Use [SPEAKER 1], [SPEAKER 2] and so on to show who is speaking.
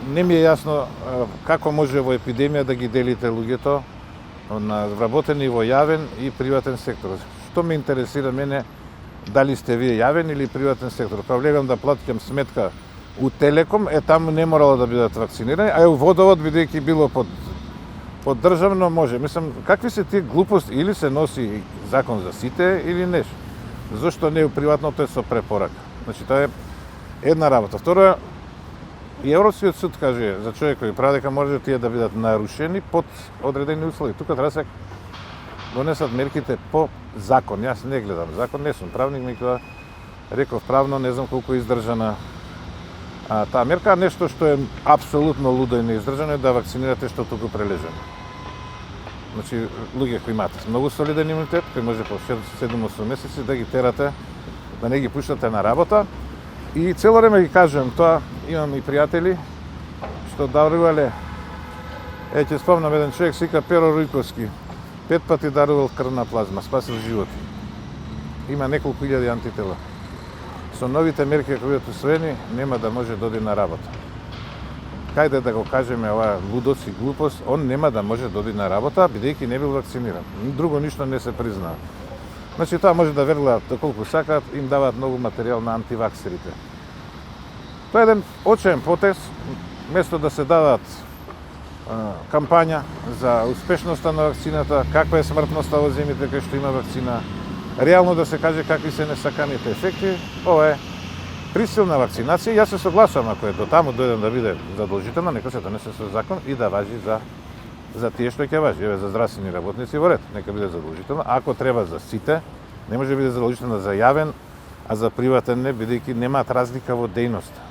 [SPEAKER 1] не ми е јасно како може во епидемија да ги делите луѓето на вработени во јавен и приватен сектор. Што ме интересира мене, дали сте вие јавен или приватен сектор. Кога влегам да платам сметка у Телеком, таму не морало да бидат вакцинирани, а у Водовод, бидејќи било под државно, може. Мислам, какви се тие глупости, или се носи закон за сите, или нешто. Зошто не у приватното е со препорака? Значи, тоа е една работа. Второ, и Европскиот суд каже за човек кој прави дека може тие да бидат нарушени под одредени услови. Тука треба се донесат мерките по закон. Јас не гледам закон, не сум правник, меѓутоа реков правно, не знам колку е издржана таа мерка. Нешто што е апсолутно лудо и неиздржано е да вакцинирате што туку прележено. Значи, луѓе кои имаат многу солиден имунитет, кои може по 7-8 месеци да ги терате, да не ги пуштате на работа. И цело време ги кажувам тоа, имам и пријатели што дарувале, ќе спомнам еден човек, сика Перо Рујковски, 5 пати дарувал крвна плазма, спасил животи. Има неколку илјади антитела. Со новите мерки кои бидат усвоени, нема да може да оди на работа. Кајде да го кажеме ова лудост и глупост, он нема да може да оди на работа, бидејќи не бил вакциниран. Друго ништо не се признава. Значи, тоа може да верлаат доколку сакаат, им даваат многу материјал на антиваксерите. Тоа е еден очен потез, место да се дадат кампања за успешноста на вакцината, каква е смртноста во земјите кај што има вакцина, реално да се каже какви се несаканите ефекти. Ова е присилна вакцинација. Јас се согласувам, ако е до таму дојден да биде задолжителна, нека се донесе со закон и да важи за тие што ќе важи. Еве, за здравствени работници во ред, нека биде задолжителна. Ако треба за сите, не може да биде задолжителна за јавен, а за приватен не, бидејќи немаат разлика во дејноста.